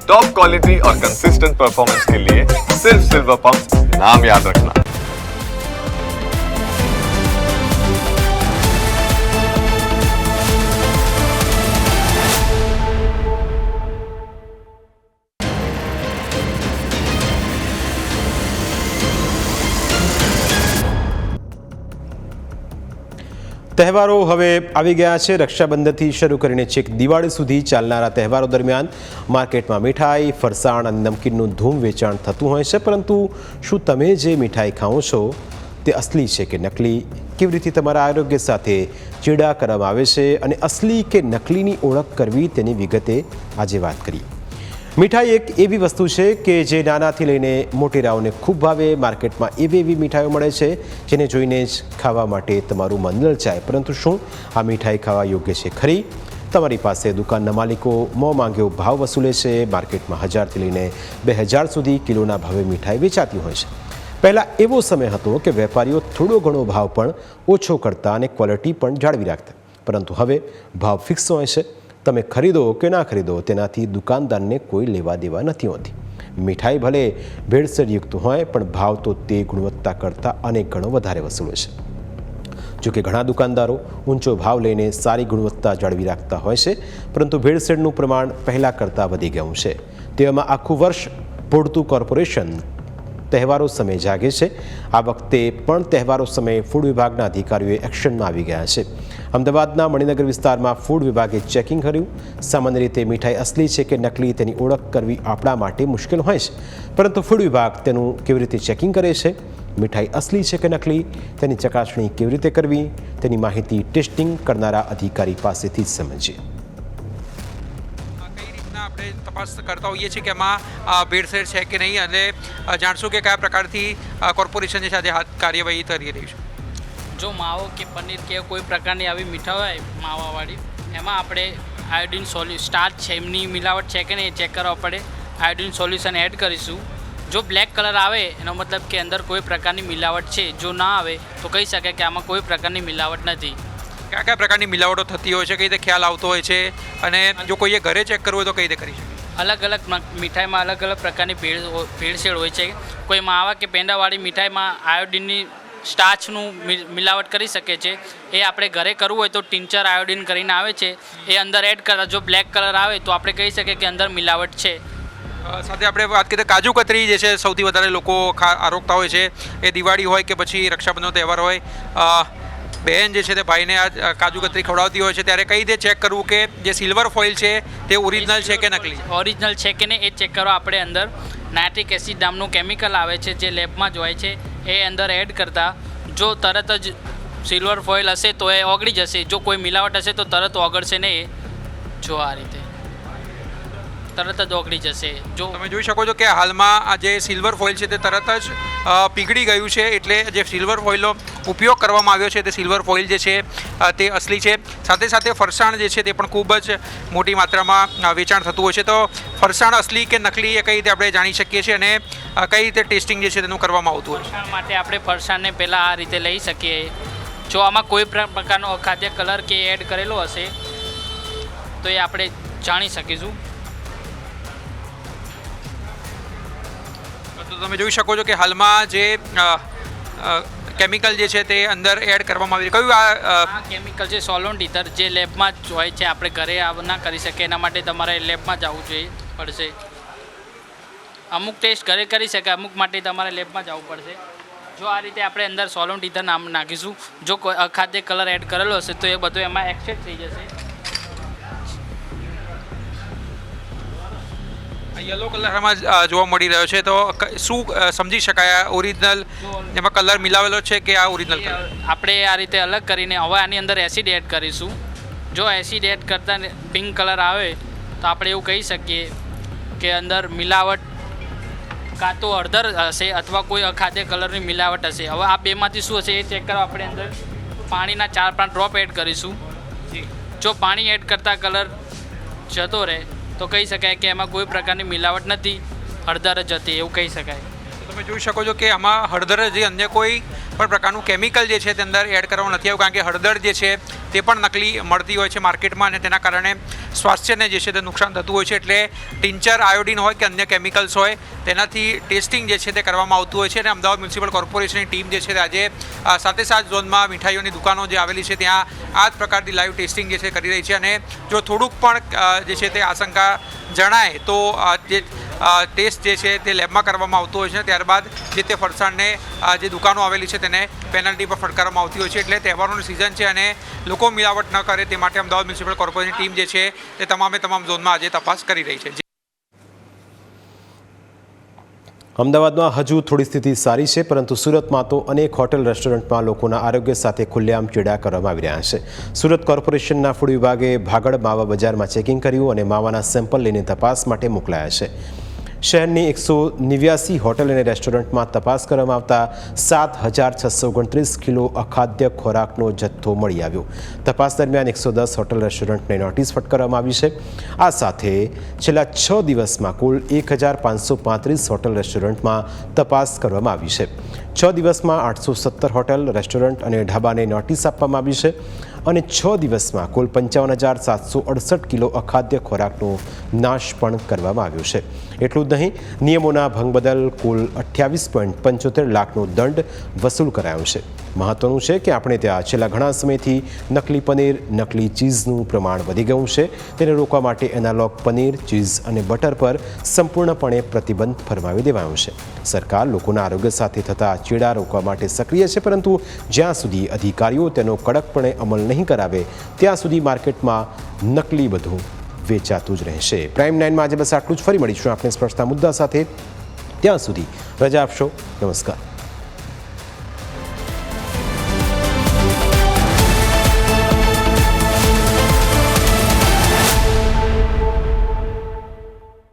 Top quality और consistent performance के लिए सिर्फ सिल्वर पंप नाम याद रखना। તહેવારો હવે આવી ગયા છે। રક્ષાબંધનથી શરૂ કરીને છેક દિવાળી સુધી ચાલનારા તહેવારો દરમિયાન માર્કેટમાં મીઠાઈ, ફરસાણ અને નમકીનનું ધૂમ વેચાણ થતું હોય છે, પરંતુ શું તમે જે મીઠાઈ ખાઓ છો તે અસલી છે કે નકલી? કેવી રીતે તમારા આરોગ્ય સાથે ચેડા કરવામાં આવે છે અને અસલી કે નકલીની ઓળખ કરવી તેની વિગતે આજે વાત કરીએ। મીઠાઈ એક એવી વસ્તુ છે કે જે નાનાથી લઈને મોટેરાઓને ખૂબ ભાવે। માર્કેટમાં એવી મીઠાઈઓ મળે છે જેને જોઈને જ ખાવા માટે તમારું મન લલચાય, પરંતુ શું આ મીઠાઈ ખાવા યોગ્ય છે ખરી? તમારી પાસે દુકાનના માલિકો મોં માંગ્યો ભાવ વસૂલે છે। માર્કેટમાં 1000થી લઈને 2000 સુધી કિલોના ભાવે મીઠાઈ વેચાતી હોય છે। પહેલાં એવો સમય હતો કે વેપારીઓ થોડો ઘણો ભાવ પણ ઓછો કરતા અને ક્વોલિટી પણ જાળવી રાખતા, પરંતુ હવે ભાવ ફિક્સ હોય છે। તમે ખરીદો કે ના ખરીદો તેનાથી દુકાનદારને કોઈ લેવા દેવા નથી હોતી। મીઠાઈ ભલે ભેળસેળયુક્ત હોય પણ ભાવ તો તે ગુણવત્તા કરતાં અનેક ગણો વધારે વસૂલે છે। જોકે ઘણા દુકાનદારો ઊંચો ભાવ લઈને સારી ગુણવત્તા જાળવી રાખતા હોય છે, પરંતુ ભેળસેળનું પ્રમાણ પહેલાં કરતાં વધી ગયું છે। તેવામાં આખું વર્ષ પૂરતું કોર્પોરેશન તહેવારો સમયે જાગે છે। આ વખતે પણ તહેવારો સમયે ફૂડ વિભાગના અધિકારીઓએ એક્શનમાં આવી ગયા છે। અમદાવાદના મણિનગર વિસ્તારમાં ફૂડ વિભાગે ચેકિંગ કર્યું। સામાન્ય રીતે મીઠાઈ અસલી છે કે નકલી તેની ઓળખ કરવી આપણા માટે મુશ્કેલ હોય છે, પરંતુ ફૂડ વિભાગ તેનું કેવી રીતે ચેકિંગ કરે છે? મીઠાઈ અસલી છે કે નકલી તેની ચકાસણી કેવી રીતે કરવી તેની માહિતી ટેસ્ટિંગ કરનારા અધિકારી પાસેથી જ સમજીએ। આપણે તપાસ કરતા હોઈએ છીએ કે એમાં ભેળસેળ છે કે નહીં, અને જાણશું કે કયા પ્રકારથી કોર્પોરેશન સાથે હાથ કાર્યવાહી કરી રહી છે। જો માવો કે પનીર કે કોઈ પ્રકારની આવી મીઠાઈ હોય માવાવાળી, એમાં આપણે આયોડિન સ્ટાર્ચ છે એમની મિલાવટ છે કે નહીં એ ચેક કરવા પડે। આયોડિન સોલ્યુશન એડ કરીશું। જો બ્લેક કલર આવે એનો મતલબ કે અંદર કોઈ પ્રકારની મિલાવટ છે, જો ના આવે તો કહી શકાય કે આમાં કોઈ પ્રકારની મિલાવટ નથી। કયા પ્રકારની મિલાવટો થતી હોય છે, કઈ રીતે ખ્યાલ આવતો હોય છે, અને જો કોઈએ ઘરે ચેક કરવું હોય તો કઈ રીતે કરી શકે? અલગ અલગ મીઠાઈમાં અલગ અલગ પ્રકારની ભેળસેળ હોય છે। કોઈ માવા કે પેંડાવાળી મીઠાઈમાં આયોડિનની સ્ટાર્ચનું મિલાવટ કરી શકે છે। એ આપણે ઘરે કરવું હોય તો ટિંચર આયોડિન કરીને આવે છે, એ અંદર એડ કરતા જો બ્લેક કલર આવે તો આપણે કહી શકીએ કે અંદર મિલાવટ છે। સાથે આપણે વાત કરીએ કાજુ કતરી જે છે સૌથી વધારે લોકો આરોગતા હોય છે, એ દિવાળી હોય કે પછી રક્ષાબંધનનો તહેવાર હોય, બહેન જે છે તે ભાઈને આ કાજુ કતરી ખવડાવતી હોય છે, ત્યારે કઈ રીતે ચેક કરવું કે જે સિલ્વર ફોઇલ છે તે ઓરિજિનલ છે કે નકલી? ઓરિજિનલ છે કે નહીં એ ચેક કરવા આપણે અંદર નાઇટ્રિક એસિડ નામનું કેમિકલ આવે છે જે લેબમાં જ હોય છે, એ અંદર એડ કરતાં જો તરત જ સિલ્વર ફોઇલ હશે તો એ ઓગળી જશે, જો કોઈ મિલાવટ હશે તો તરત ઓગળશે નહીં। જો આ રીતે તરત જ ઓગળી જશે। જો તમે જોઈ શકો છો કે હાલમાં આ જે સિલ્વર ફોઇલ છે તે તરત જ પીગળી ગયું છે, એટલે જે સિલ્વર ફોઇલનો ઉપયોગ કરવામાં આવ્યો છે તે સિલ્વર ફોઇલ જે છે તે અસલી છે। સાથે સાથે ફરસાણ જે છે તે પણ ખૂબ જ મોટી માત્રામાં વેચાણ થતું હોય છે। તો ફરસાણ અસલી કે નકલી એ કઈ રીતે આપણે જાણી શકીએ છીએ, અને કઈ રીતે ટેસ્ટિંગ જે છે તેનું કરવામાં આવતું હોય છે? ફરસાણ માટે આપણે ફરસાણને પહેલાં આ રીતે લઈ શકીએ। જો આમાં કોઈ પ્રકારનો અખાદ્ય કલર કે એડ કરેલો હશે તો એ આપણે જાણી શકીશું। તો તમે જોઈ શકો છો કે હાલમાં જે કેમિકલ જે છે તે અંદર એડ કરવામાં આવી કયું આ કેમિકલ છે સોલોન ઈથર, જે લેબમાં જ હોય છે, આપણે ઘરે ના કરી શકીએ, એના માટે તમારે લેબમાં જવું પડશે। અમુક ટેસ્ટ ઘરે કરી શકે, અમુક માટે તમારે લેબમાં જવું પડશે। જો આ રીતે આપણે અંદર સોલોન ઈથર નામ નાખીશું, જો કોઈ અખાદ્ય કલર એડ કરેલો હશે તો એ બધું એમાં એક્સેપ્ટ થઈ જશે। યલો કલરમાં જોવા મળી રહ્યો છે, તો શું સમજી શકાય ઓરિજિનલ એમાં કલર મિલાવેલો છે કે આ ઓરિજિનલ કલર? આપણે આ રીતે અલગ કરીને હવે આની અંદર એસિડ એડ કરીશું। જો એસિડ એડ કરતાં પિંક કલર આવે તો આપણે એવું કહી શકીએ કે અંદર મિલાવટ કાં તો હળદર હશે અથવા કોઈ અખાદ્ય કલરની મિલાવટ હશે। હવે આ બેમાંથી શું હશે એ ચેક કરવા આપણે અંદર પાણીના 4-5 ડ્રોપ એડ કરીશું। જો પાણી એડ કરતાં કલર જતો રહે તો કહી શકાય કે એમાં કોઈ પ્રકારની મિલાવટ નથી, હળદર જ હતી એવું કહી શકાય। તમે જોઈ શકો છો કે આમાં હળદર જે અન્ય કોઈ પણ પ્રકારનું કેમિકલ જે છે તે અંદર એડ કરવામાં નથી આવ્યું, કારણ કે હળદર જે છે તે પણ નકલી મળતી હોય છે માર્કેટમાં, અને તેના કારણે સ્વાસ્થ્યને જે છે તે નુકસાન થતું હોય છે. એટલે ટિંચર, આયોડિન હોય કે અન્ય કેમિકલ્સ હોય તેનાથી ટેસ્ટિંગ જે છે તે કરવામાં આવતું હોય છે. અને અમદાવાદ મ્યુનિસિપલ કોર્પોરેશનની ટીમ જે છે તે આજે સાથે સાત ઝોનમાં મીઠાઈઓની દુકાનો જે આવેલી છે ત્યાં આ જ પ્રકારની લાઈવ ટેસ્ટિંગ જે છે કરી રહી છે. અને જો થોડુંક પણ જે છે તે આશંકા જણાય તો જે ટેસ્ટ જે છે તે લેબમાં કરવામાં આવતો હોય છે. ત્યારબાદ જે તે ફરસાણને જે દુકાનો આવેલી છે તેને પેનલ્ટી પર ફટકારવામાં આવતી હોય છે. એટલે તહેવારોની સિઝન છે અને લોકો મિલાવટ ન કરે તે માટે અમદાવાદ મ્યુનિસિપલ કોર્પોરેશનની ટીમ જે છે તે તમામ ઝોનમાં આજે તપાસ કરી રહી છે. અમદાવાદમાં હજુ થોડી સ્થિતિ સારી છે, પરંતુ સુરતમાં તો અનેક હોટેલ રેસ્ટોરન્ટમાં લોકોના આરોગ્ય સાથે ખુલ્લેઆમ ચેડા કરવામાં આવી રહ્યા છે. સુરત કોર્પોરેશનના ફૂડ વિભાગે ભાગળ માવા બજારમાં ચેકિંગ કર્યું અને માવાના સેમ્પલ લઈને તપાસ માટે મોકલાયા છે. શહેરની 189 હોટેલ અને રેસ્ટોરન્ટમાં તપાસ કરવામાં આવતા 7,629 કિલો અખાદ્ય ખોરાકનો જથ્થો મળી આવ્યો. તપાસ દરમિયાન 110 હોટેલ રેસ્ટોરન્ટને નોટિસ ફટકારવામાં આવી છે. આ સાથે છેલ્લા 6 દિવસમાં કુલ 1,535 હોટેલ રેસ્ટોરન્ટમાં તપાસ કરવામાં આવી છે. 6 દિવસમાં 817 હોટેલ, રેસ્ટોરન્ટ અને ઢાબાને નોટિસ આપવામાં આવી છે અને 6 દિવસમાં કુલ 55,768 કિલો અખાદ્ય ખોરાકનો નાશ પણ કરવામાં આવ્યો છે. એટલું જ નહીં, નિયમોના ભંગ બદલ કુલ 28.75 લાખનો દંડ વસૂલ કરાયો છે. મહત્વનું છે કે આપણે ત્યાં છેલ્લા ઘણા સમયથી નકલી પનીર, નકલી ચીઝનું પ્રમાણ વધી ગયું છે. તેને રોકવા માટે એનાલોગ પનીર, ચીઝ અને બટર પર સંપૂર્ણપણે પ્રતિબંધ ફરમાવી દેવાયો છે. સરકાર લોકોના આરોગ્ય સાથે થતા ચેડા રોકવા માટે સક્રિય છે, પરંતુ જ્યાં સુધી અધિકારીઓ તેનો કડકપણે અમલ નહીં કરાવે ત્યાં સુધી માર્કેટમાં નકલી બધું વેચાતું જ રહેશે. પ્રાઇમ 9માં આજે બસ આટલું જ. ફરી મળીશું આપણે સ્પર્શતા મુદ્દા સાથે. ત્યાં સુધી રજા આપશો. નમસ્કાર.